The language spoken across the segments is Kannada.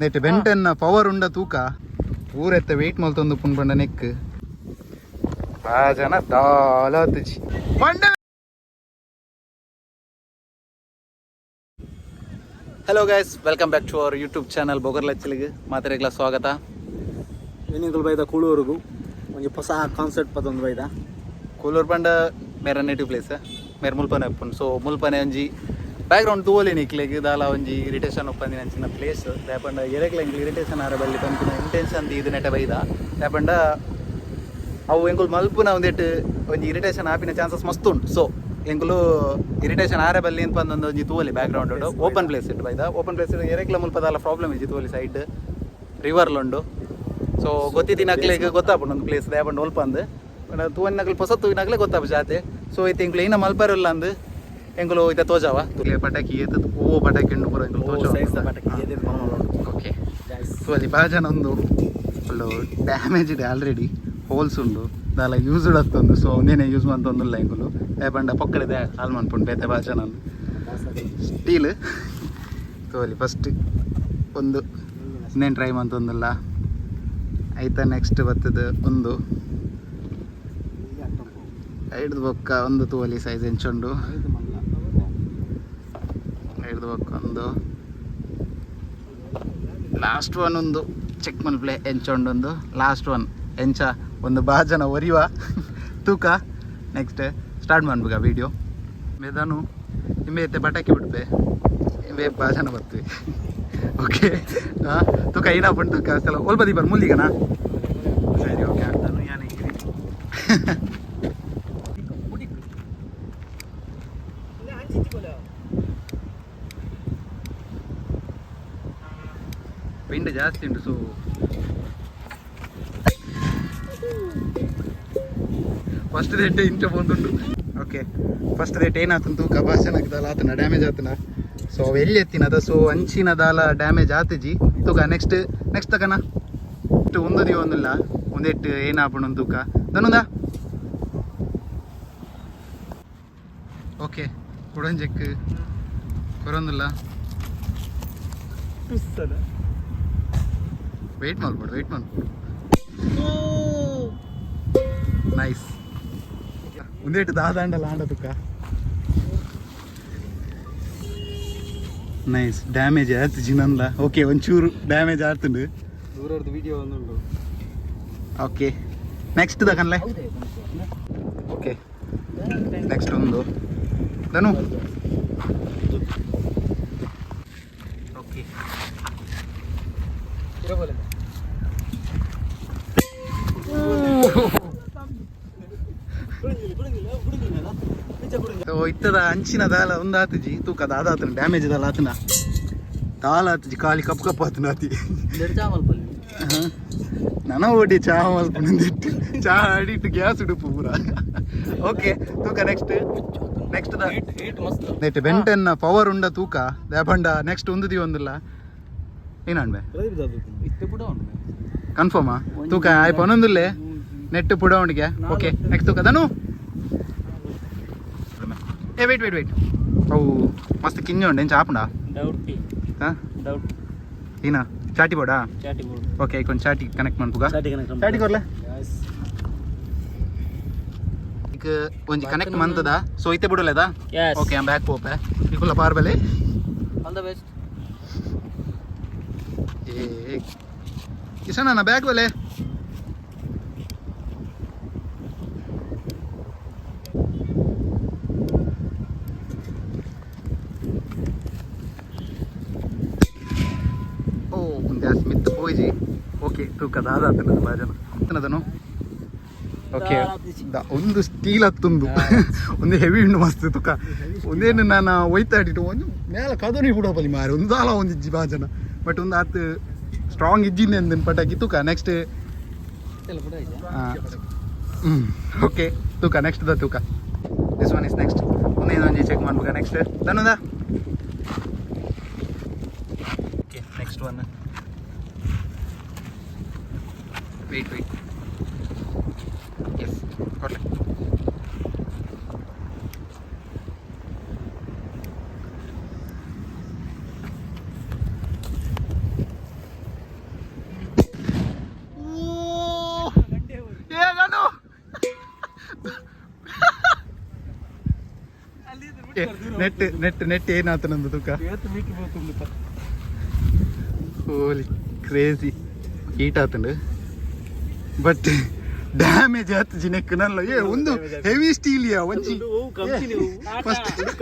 ನೆಟ್ ಬೆಂಟೆನ್ನ ಪವರ್ ಉಂಡ ತೂಕ ಊರೆತ್ತ ವೆಯ್ಟ್ ಮಲ್ತೊಂದು ಪುಂಡ್ಪಂಡ ನೆಕ್ ಜನ ದಾಲತ್ಜಿ ಪಂಡ. Hello guys, welcome back to our YouTube channel ಬೊಗರ್ಲಚ್ಚಲಿಗೆ ಮಾತ್ರೆಗಳ ಸ್ವಾಗತ. ಏನಿಂಗಲ್ ಬೈದ ಕೂಳೂರುಗು ಒಂಜಿ ಹೊಸ ಕಾನ್ಸೆಪ್ಟ್ ಪದೊಂದು ಬೈದ ಕೂಲೂರು ಪಂಡ ಮೇರ ನೇಟಿವ್ ಪ್ಲೇಸ್ ಮೇರೆ ಮುಲ್ಪನೆ ಉಪ್ಪುಂಡು. ಸೊ ಮುಲ್ಪನೆ ಒಂಜಿ ಬ್ಯಾಕ್ಗ್ರೌಂಡ್ ತೂವಲಿ ನಿಕ್ಲೆಗ್ ದಾಲ ಒಂಜಿ ಇರಿಟೇಷನ್ ಉಪ್ಪಂದಿನ ಅಂಚಿನ ಪ್ಲೇಸ್ ದಾಪಂಡ ಎರೆಗ್ಲ ಎಂಕ್ಲು ಇರಿಟೇಷನ್ ಆರ ಬಲ್ಲಿ ಪಂಪಿನ ಇಂಟೆನ್ಷನ್ ಇದು ನೆಟ ಬೈದ ದಾಪಂಡ ಅವು ಎಂಕುಲು ಮಲ್ಪುನ ಒಂದೆಟ್ ಒಂಜಿ ಇರಿಟೇಷನ್ ಆಪಿನ ಚಾನ್ಸಸ್ ಮಸ್ತ್ ಉಂಟು. ಸೊ ಎಂಕುಲು ಇರಿಟೇಷನ್ ಆರೆ ಬಲ್ಲಿ ಅಂತ ಪಂದೊಂದು ಒಂಜಿ ತೂವಲಿ ಬ್ಯಾಕ್ಗ್ರೌಂಡ್ ಓಪನ್ ಪ್ಲೇಸ್ ಇಟ್ಟು ಬೈದ. ಓಪನ್ ಪ್ಲೇಸ್ ಎರೆಗ್ಲ ಮುಲ್ಪದಾಲ ಪ್ರಾಬ್ಲಮ್ ಇಜ್ಜಿ ತೂವಲಿ ಸೈಡ್ ರಿವರ್ಲುಂಡು. ಸೊ ಗೊತ್ತಿದ್ದಿನಕ್ಲೆಗ್ ಗೊತ್ತಾಪುಂಡು ಒಂದು ಪ್ಲೇಸ್ ದಾಪಂಡ ಒಲ್ಪಂದು ತೂವನಿನಕ್ಲು ಹೊಸ ತೂವಿನಕ್ಲೆ ಗೊತ್ತಾಪ ಜಾತೆ. ಸೊ ಐತೆ ಎಂಕ್ಲು ಏನ ಮಲ್ಪರಲ್ಲ ಅಂದು ಎಂಕುಲು ಇತ ತೋಜಾವ ತುಲೆ ಪಟಾಕಿ ಏತದ್ ಓ ಪಟಾಕಿ ಉಂಡು ಪೂರ ಎಂಕುಲು ತೋಜಾವ. ಓಕೆ, ಸೊ ಅಲ್ಲಿ ಭಾಳ ಜನ ಒಂದು ಫುಲ್ಲು ಡ್ಯಾಮೇಜ್ ಇದೆ ಆಲ್ರೆಡಿ, ಹೋಲ್ಸ್ ಉಂಡು ದಾಲ ಯೂಸ್ಡ್ ಆಗ್ತೊಂದು. ಸೊ ಒಂದೇನೆ ಯೂಸ್ ಮಾಡ್ತೊಂದಿಲ್ಲ ಎಂಕುಲು ದಾಪಂಡ ಪೊಕ್ಕಡೆ ಹಾಲ್ ಮಾಡ್ಪುಂಡು ಬೇತೆ ಭಾಳ ಜನ ಸ್ಟೀಲ್. ಸೊ ಅಲ್ಲಿ ಫಸ್ಟ್ ಒಂದು ಇನ್ನೇನು ಟ್ರೈ ಮಾಡ್ತೊಂದಿಲ್ಲ ಆಯ್ತಾ. ನೆಕ್ಸ್ಟ್ ಬರ್ತದೆ ಒಂದು ಐಡ್ದು ಬೊಕ್ಕ ಒಂದು ತೂವಲಿ ಸೈಜ್ ಎಂಚುಂಡು, ಐಡ್ದು ಬೊಕ್ಕ ಒಂದು ಲಾಸ್ಟ್ ಒನ್ ಒಂದು ಚೆಕ್ ಮಲ್ಪ್ಲೆ ಎಂಚುಂಡು ಒಂದು ಲಾಸ್ಟ್ ಒನ್ ಎಂಚ ಒಂದು ಭಾಳ ಜನ ಒರಿಯುವ ತೂಕ. ನೆಕ್ಸ್ಟ್ ಸ್ಟಾರ್ಟ್ ಮಾಡ್ಬೇಕ ವೀಡಿಯೋ ಮೇದಾನು ನಿಂಬೆ ಎತ್ತೆ ಪಟಾಕಿ ಬಿಡ್ಬೆ ನಿಂಬೆ ಭಾಳ ಜನ ಬರ್ತೀವಿ. ಓಕೆ ಹಾಂ ತೂಕ ಏನಾಗ್ಬಿಟ್ಟು ತೂಕ ಅಷ್ಟೆಲ್ಲ ಒಲ್ಬದಿ ಬರ್ ಮುಲ್ಲಿಗನಾ ಸರಿ. ಓಕೆ ನಾನು ಯಾನೆ ವಿಂಡ್ ಜಾಸ್ತಿ ಉಂಟು. ಸೊ ಫಸ್ಟ್ ರೇಟ್ ಇಂಚ ಬಂದುಂಟು. ಓಕೆ, ಫಸ್ಟ್ ರೇಟ್ ಏನಾಯ್ತು ತೂಕ ಭಾಳ ಚೆನ್ನಾಗಿದ್ದಲ್ಲ ಆತನ ಡ್ಯಾಮೇಜ್ ಆತನ. ಸೊ ಅವು ಎಲ್ಲಿ ಎತ್ತಿನದ ಸೊ ಅಂಚಿನದಾಲ ಡ್ಯಾಮೇಜ್ ಆತಜಿ ತೂಕ. ನೆಕ್ಸ್ಟ್ ತಕನ ಇಷ್ಟು ಒಂದು ದಿವ ಒಂದಿಲ್ಲ ಒಂದೆಟ್ಟು ಏನಾಪಣ ತೂಕ ದನುದ. ಓಕೆ ಕುಡಂಜೆಕ್ ಕೊರೊಂದಿಲ್ಲ ವೆಯ್ಟ್ ಮಾಡ್ಬೋದು. ನೈಸ್ ಒಂದೇಟು ದಾದಾಂಡಲ್ಲ ಆಂಡ ತುಕ್ಕ ನೈಸ್. ಡ್ಯಾಮೇಜ್ ಆಯ್ತು ಜಿನಂದ. ಓಕೆ ಒಂಚೂರು ಡ್ಯಾಮೇಜ್ ಆಯ್ತುಂಡು ದೂರದ್ದು ವಿಡಿಯೋ ಒಂದುಂಟು. ಓಕೆ ನೆಕ್ಸ್ಟ್ ತಕನ್ಲೆ. ಓಕೆ ನೆಕ್ಸ್ಟ್ ಒಂದು ಧನು. ಓಕೆ ಇತ್ತದ ಅಂಚಿನ ದಾಲ ಒಂದು ಆತಜಿ ತೂಕ ದಾದ ಆತನ ಡ್ಯಾಮೇಜ್ ದಾಲ ಆತನ ದಾಲ ಆತಜಿ ಖಾಲಿ ಕಪ್ಪು ಕಪ್ಪು ಆತನ ಆತಿ. ನನ ಓಡಿ ಚಹಾ ಮಲ್ಪುಂಡಿಟ್ಟು ಚಹಾ ಆಡಿಟ್ಟು ಗ್ಯಾಸ್ ಉಡುಪು ಪೂರ. ಓಕೆ ತೂಕ ನೆಕ್ಸ್ಟ್ ನೆಟ್ ಬೆಂಟೆನ್ನ ಪವರ್ ಉಂಡ ತೂಕ ದಾಪಂಡ ನೆಕ್ಸ್ಟ್ ಒಂದು ದಿವ ಒಂದಿಲ್ಲ ಏನಣ್ಬೆ ಕನ್ಫರ್ಮಾ ತೂಕ ಆಯ್ತು ಒಂದೊಂದಿಲ್ಲೇ ನೆಟ್ ಪುಡ ಉಂಡಿಗೆ. ಓಕೆ ನೆಕ್ಸ್ಟ್ ತೂಕ ಧನು. ಏ ವೇಟ್ ಅವು ಮಸ್ತ್ ಕಿಂಜ ಉಂಡು ಎಂಚ ಆಪುಂಡ ಹಾಂ ಏನ ಚಾಟಿ ಬೋರ್ಡಾ. ಓಕೆ ಈಗ ಒಂದು ಚಾಟಿ ಕನೆಕ್ಟ್ ಮಾಡ್ಪುಗ ಚಾಟಿ ಕೊರ್ಲೆ ಈಗ ಒಂಜಿ ಕನೆಕ್ಟ್ ಮಂತದ. ಸೊ ಐತೆ ಬಿಡೋಲ್ಲದ. ಓಕೆ ಬ್ಯಾಕ್ ಪೋಪೆ ಈಕುಲ್ಲ ಪಾರ್ ಬೆಲೆ ಆಲ್ ದ ಬೆಸ್ಟ್. ಏ ಕಿಶನ ನಾ ಬ್ಯಾಕ್ ಬೆಲೆ ಜಾಸ್ತಿ ಮಿತ್ತು ಹೋಯ್ಜಿ. ಓಕೆ ತೂಕ ದಾದಾತನ ಭಾಳ ಜನ ಅದನ್ನು. ಓಕೆ ಒಂದು ಸ್ಟೀಲ್ ಹತ್ತೊಂದು ಒಂದು ಹೆವಿ ಉಂಡು ಮಸ್ತ್ ತೂಕ. ಒಂದೇನು ನಾನು ಒಯ್ತಾಡಿಟ್ಟು ಒಂದು ಮೇಲೆ ಕದನಿ ಬಿಡೋಪಲ್ಲಿ ಮಾರಿ ಒಂದು ದಾಲ ಒಂದು ಇಜ್ಜಿ ಭಾಳ ಜನ ಬಟ್ ಒಂದು ಆತು ಸ್ಟ್ರಾಂಗ್ ಇಜ್ಜಿಂದೆ ಅಂದಿನ ಪಟಾಕಿ ತೂಕ. ನೆಕ್ಸ್ಟ್ ಓಕೆ ತೂಕ ನೆಕ್ಸ್ಟ್ ದ ತೂಕ ದಿಸ್ ಒನ್ ಇಸ್ ನೆಕ್ಸ್ಟ್ ಒಂದೇನೊಂಜಿ ಚೆಕ್ ಮಾಡ್ಬೇಕ. ನೆಕ್ಸ್ಟ್ ಧನುದ. ಓಕೆ ನೆಕ್ಸ್ಟ್ ಒನ್ ವೆಯ್ಟ್ ಎಸ್ ಕೊಡ್ಲೆ. ಓಕೆ ನೆಟ್ ನೆಟ್ ನೆಟ್ ಏನಾಯ್ತು ನಂದು ತೂಕ ಹೋಲಿ ಕ್ರೇಜಿ ಹೀಟ್ ಆತಂಡು ಬಟ್ ಡ್ಯಾಮೇಜ್ ಆತು ನೆಕ್ ನಲ್ಲ ಏ ಒಂದು ಹೆವಿ ಸ್ಟೀಲ್ ಯಾ ಒಂಜಿ ಫಸ್ಟ್ ಇದು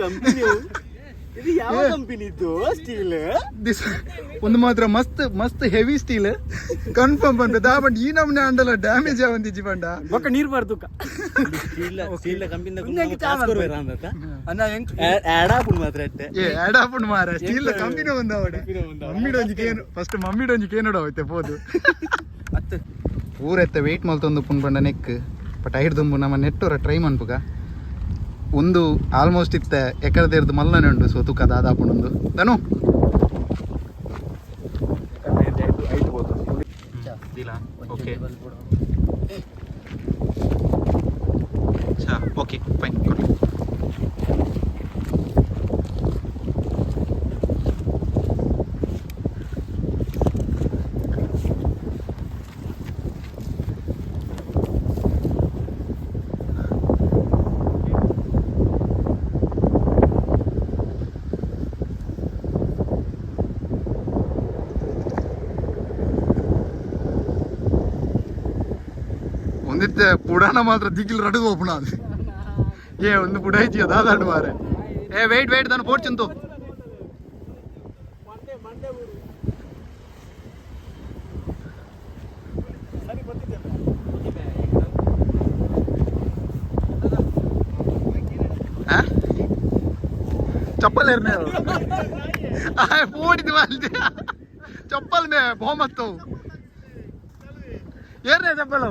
ಯಾವ ಕಂಪನಿ ಇದ್ದು ಸ್ಟೀಲ್ ದಿಸ್ ಒಂದು ಮಾತ್ರ ಮಸ್ತ್ ಮಸ್ತ್ ಹೆವಿ ಸ್ಟೀಲ್ ಕನ್ಫರ್ಮ್ ಬಂದ ದಾಬಂಡ್ ಈ ನಮ್ನೆ ಅಂಡಲ ಡ್ಯಾಮೇಜ್ ಆವಂದಿಜಿ ಬಂಡ ಬೊಕ್ಕ ನೀರು ಬರ್ದುಕ ಸ್ಟೀಲ್ ಕಂಪನಿ ಆಡಾಪುಂಡು ಮಾತ್ರ ಏ ಆಡಾಪುಂಡು ಮಾರ ಸ್ಟೀಲ್ ಕಂಪನಿ ಒಂದ ಅವಡೆ ಮಮ್ಮಿಡೊಂಜಿ ಕೇನು ಫಸ್ಟ್ ಮಮ್ಮಿಡೊಂಜಿ ಕೇನೋಡ ಹೋಯ್ತೆ ಪೋದು ಅತ್ತ ಊರೆತ್ತ ವೆಯ್ಟ್ ಮಲ್ತೊಂದು ಪುಂಡ್ ಬಂಡ ನೆಕ್ ಬಟ್ ಐಡ್ ದುಂಬು ನಮ್ಮ ನೆಟ್ಟೋರ ಟ್ರೈ ಮನ್ಪುಗ ಒಂದು ಆಲ್ಮೋಸ್ಟ್ ಇತ್ತ ಎಕರದೇರ್ದು ಮಲ್ಲನೆ ಉಂಡು ಸೊ ತೂಕ ದಾದಾಪುಂಡು ಧನು ಓಕೆ ಓಕೆ ಫೈನ್ ಒಂದಿತ್ತೆ ಪುಡಾನ ಮಾತ್ರ ದಿಕ್ಕಿಲ್ ರಡು ಹೋಪುಣ ಅದು ಏ ಒಂದು ಪುಡ ಹೆಚ್ಚಿ ಅದಾದಾಡು ಮಾರೆ ಏ ವೆಯ್ಟ್ ವೆಯ್ಟ್ ನಾನು ಪೋಡ್ಚಂತು चप्पल एरने पोड़ी वालते चप्पल में बहुमत तो एरने चप्पल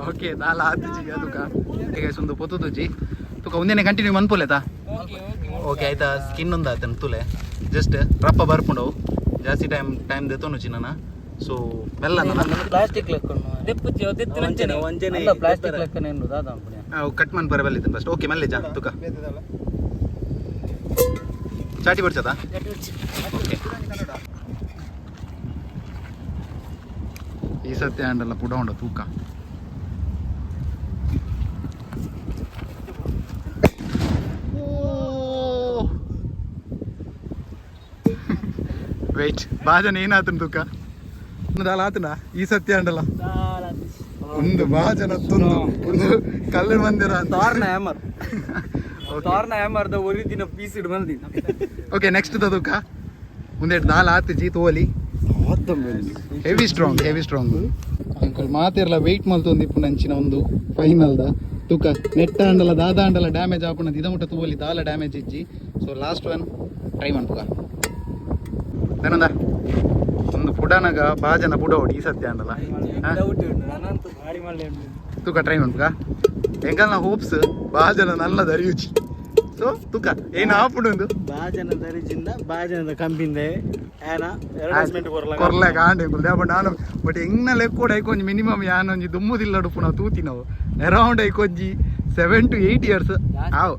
ओके दाल आती जी तुका ठीक है सुंदर पोतो तुझी तुका उन्हें कंटिन्यू मन पोलेता ओके आयता स्किन उंदा आतन तुले जस्ट रप्प ಬರ್ಪುಂಡು ಜಾಸ್ತಿ ಟೈಮ್ ದೇತೋನು ಚಿನ್ನನ ಸೊ ಮೆಲ್ಲ ನನ್ನ ಪ್ಲಾಸ್ಟಿಕ್ ಲೆಕ್ಕನು ದೆಪ್ಪುತ್ತಿ ಅದೆತ್ತು ನಂಚನೆ ಒಂಜನೆ ಅಲ್ಲ ಪ್ಲಾಸ್ಟಿಕ್ ಲೆಕ್ಕನೆ ಎಂದು ದಾದ ಅಂಪುನೆ ಕಟ್ ಮನ್ ಬರಬಲ್ಲಿತ್ತು ಫಸ್ಟ್ ಓಕೆ ಮಲ್ಲೆ ಜಾ ತುಕ ಚಾಟಿ ಬರ್ಚದಾ ಓಕೆ ಈ ಸತ್ಯ ಹ್ಯಾಂಡಲ್ಲ ಪುಡ ಉಂಡ ತೂಕ ವೆಯ್ಟ್ ಬಾಜನ ಏನಾತನ ತೂಕ ದಾಲ ಆತನ ಈ ಸತ್ಯ ಹ್ಯಾಂಡಲ್ಲ ಒಂದು ಬಾಜನ ತುಂದು ಒಂದು ಕಲ್ಲು ಮಂದಿರ ತಾರ್ನ ಹ್ಯಾಮರ್ ದ ಒರಿಜಿನ ಪೀಸ್ ಇಡ್ ಬಂದಿ ಓಕೆ ನೆಕ್ಸ್ಟ್ ತೂಕ ಮುಂದೆ ದಾಲ್ ಆತಿಜಿ ತೋಲಿ ಹೆವಿ ಸ್ಟ್ರಾಂಗ್ ಅಂಕಲ್ ಮಾತಿರಲ್ಲ ವೆಯ್ಟ್ ಮಲ್ತೊಂದಿಪ್ಪು ನಂಚಿನ ಒಂದು ಫೈನಲ್ದ ತೂಕ ನೆಟ್ಟ ಅಂಡಲ ದಾದ ಅಂಡಲ ಡ್ಯಾಮೇಜ್ ಆಪುಣದು ಇದ ಮುಟ್ಟ ತೂವಲಿ ದಾಲ ಡ್ಯಾಮೇಜ್ ಇಜ್ಜಿ ಸೊ ಲಾಸ್ಟ್ ಒನ್ ಟ್ರೈ ಮನ್ಪುಗ ಏನಂದ ಒಂದು ಪುಡನಗ ಬಾಜನ ಪುಡ ಹೊಡಿ ಈ ಸತ್ಯ ಅಂಡಲ್ಲ ತೂಕ ಟ್ರೈ ಮನ್ಪುಗ ಎಂಕಲ್ನ ಹೋಪ್ಸ್ ಬಾಜನ ನಲ್ಲ ದರಿಯುಚಿ ಸೊ ತುಕ ಏನು ಆಪುಂಡು ಬಾಜನ ದರಿಜಿಂದ ಬಾಜನದ ಕಂಪಿಂದ ಏನ ಕೊರ್ಲೆ ಕಾಂಡೆ ಬಟ್ ನಾನು ಬಟ್ ಎಂಗ್ನ ಲೆಕ್ಕೋಡ್ ಐಕೊಂಜಿ ಮಿನಿಮಮ್ ಯಾನೊಂಜಿ ದುಮ್ಮುದಿಲ್ಲಡು ಪುನಃ ತೂತಿನವು ಅರೌಂಡ್ ಐಕೊಂಜಿ 7 to 8 years ಆವ್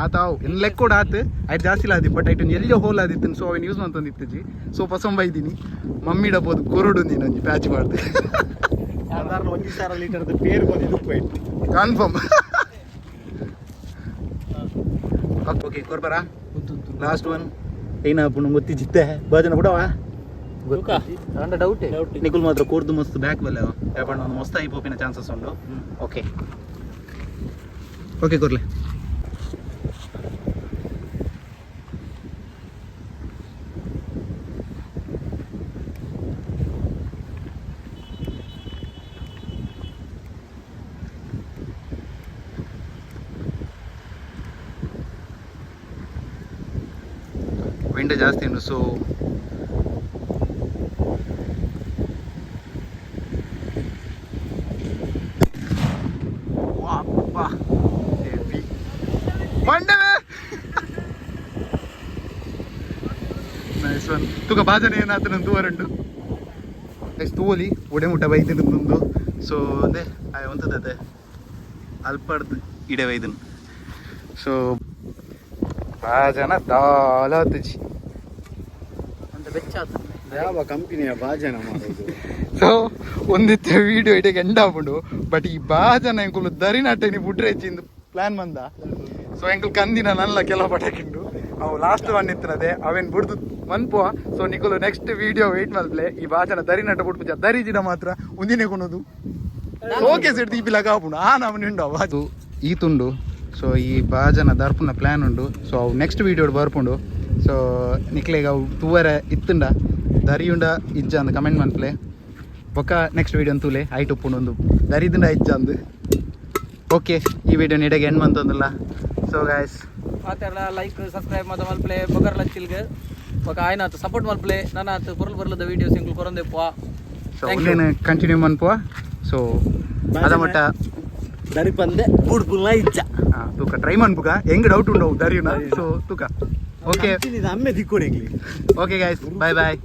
ಆತಾವ್ ಎನ್ ಲೆಕ್ಕೋಡ್ ಆತು ಆಯ್ತು ಜಾಸ್ತಿ ಆದಿ ಬಟ್ ಐಟನ್ ಎಲ್ಲೋ ಹೋಲ್ ಆದಿತ್ತು ಸೊ ಅವನ್ ಯೂಸ್ ಮಂತಂದಿತ್ತಜಿ ಸೊ ಪಸಂಬ ಇದ್ದೀನಿ ಮಮ್ಮಿ ಡಬೋದು ಕೊರಡು ನೀನೊಂಜಿ ಪ್ಯಾಚ್ ಮಾಡ್ದೆ ಸಾಧಾರಣ 1,000 ಲೀಟರ್ದ ಪೇರ್ ಬಂದಿದ್ದು ಉಪ್ಪು ಕನ್ಫರ್ಮ್ ಓಕೆ ಕೊರ್ಬರ ಲಾಸ್ಟ್ ಒನ್ ಏನ ಪುಣ ಗೊತ್ತಿ ಜಿತ್ತೆ ಬಾಜನ ಬಿಡವಾ ಡೌಟ್ ನಿಕುಲ್ ಮಾತ್ರ ಕೋರ್ದು ಮಸ್ತ್ ಬ್ಯಾಕ್ ಬಲ್ಲ ಯಾಪಣ್ಣ ಒಂದು ಮಸ್ತ್ ಐ ಪೋಪಿನ ಚಾನ್ಸಸ್ ಉಂಟು ಓಕೆ ಓಕೆ ಕೊರ್ಲೆ ವಿಂಡ್ ಜಾಸ್ತಿ ಉಂಟು ಸೊ ನೈಸ್ ಒನ್ ತುಕ ಬಾಜನ ಏನಾತ ತೂವರಂಡು ನೆಕ್ಸ್ಟ್ ತೂವಲಿ ಒಡೆ ಮುಟ್ಟ ಬೈದಿನೊಂದು ಸೊ ಅದೇ ಒಂಥದ್ದು ಅಲ್ಪಡ್ದು ಇಡೆ ಬೈದನು ಸೊ ಬಾಜನ ದಾಲತ್ಜಿ ಅಂತ ಬೆಚ್ಚ ಯಾವ ಕಂಪನಿಯ ಬಾಜನ ಮಾಡೋದು ಸೊ ಒಂದಿತ್ತೆ ವಿಡಿಯೋ ಇಟಕ್ಕೆ ಎಂಡ್ ಆಗ್ಬಿಡು ಬಟ್ ಈ ಬಾಜನ ಎಂಕುಲು ದರಿನಾಟೆ ನೀ ಬಿಟ್ರೆ ಹೆಚ್ಚಿಂದು ಪ್ಲಾನ್ ಬಂದ ಸೊ ಎಂಕಲ್ ಕಂದಿನ ನಲ್ಲ ಕೆಲವು ಪಟಾಕಿಂಡು ಅವು ಲಾಸ್ಟ್ ಒನ್ ಇತ್ತಿನದೆ ಅವೇನು ಬಿಡ್ದು ಮನ್ಪುವ ಸೊ ನಿಕಲು ನೆಕ್ಸ್ಟ್ ವಿಡಿಯೋ ವೆಯ್ಟ್ ಮಲ್ಪ್ಲೆ ಈ ಭಾಷಣ ದರಿ ನಟ ಬಿಟ್ಟು ದರಿ ಜಿನ ಮಾತ್ರ ಉಂದಿನೇ ಕೊನೋದು ಓಕೆ ಸೆಟ್ ದೀಪಿಲ ಕಾಪುಂಡು ಆ ನಮ್ಮನೆ ಉಂಡು ಅದು ಈ ತುಂಡು ಸೊ ಈ ಭಾಜನ ದರ್ಪುನ ಪ್ಲ್ಯಾನ್ ಉಂಡು ಸೊ ಅವು ನೆಕ್ಸ್ಟ್ ವೀಡಿಯೋಡು ಬರ್ಪುಂಡು ಸೊ ನಿಕ್ಲೆಗೆ ಅವು ತೂವರೆ ಇತ್ತುಂಡ ದರಿಯುಂಡ ಇಜ್ಜ ಅಂದು ಕಮೆಂಟ್ ಮನ್ಪ್ಲೆ ಬೊಕ್ಕ ನೆಕ್ಸ್ಟ್ ವೀಡಿಯೋ ಅಂತೂಲೆ ಐಟ್ ಉಪ್ಪುಂಡು ಒಂದು ದರಿದುಂಡ ಇಜ್ಜ ಅಂದು ಓಕೆ ಈ ವಿಡಿಯೋ ನಿಡೆಗೆ ಎಂಡ್ ಮಂತಂದಿಲ್ಲ ಸೊ ಗಾಯ್ಸ್ ಮಾತೆಲ್ಲ ಲೈಕ್ ಸಬ್ಸ್ಕ್ರೈಬ್ ಮಾತ ಮಲ್ಪ್ಲೆ ಬೊಗರ್ ಲಚ್ಚಿಲ್ಗೆ ಬೊಕ ಆಯ್ನ ಆತು ಸಪೋರ್ಟ್ ಮಲ್ಪ್ಲೆ ನನ್ನ ಆತು ಬರ್ಲದ ವಿಡಿಯೋಸ್ ಇಂಕ್ಲು ಕೊರಂದೆ ಪೋ ಸೊ ಉಲ್ಲೇನು ಕಂಟಿನ್ಯೂ ಮನ್ಪುವ ಸೊ ಅದ ಮಟ್ಟ ದರಿ ಪಂದೆ ಬುಡ್ಪುಲ್ಲ ಇಜ್ಜ ತೂಕ ಟ್ರೈ ಮನ್ಪುಗ ಹೆಂಗ್ ಡೌಟ್ ಉಂಡವು ದರಿಯುನ ಸೊ ತೂಕ ಓಕೆ ಅಮ್ಮೆ ದಿಕ್ಕೋಡಿ ಓಕೆ ಗೈಸ್ ಬಾಯ್ ಬಾಯ್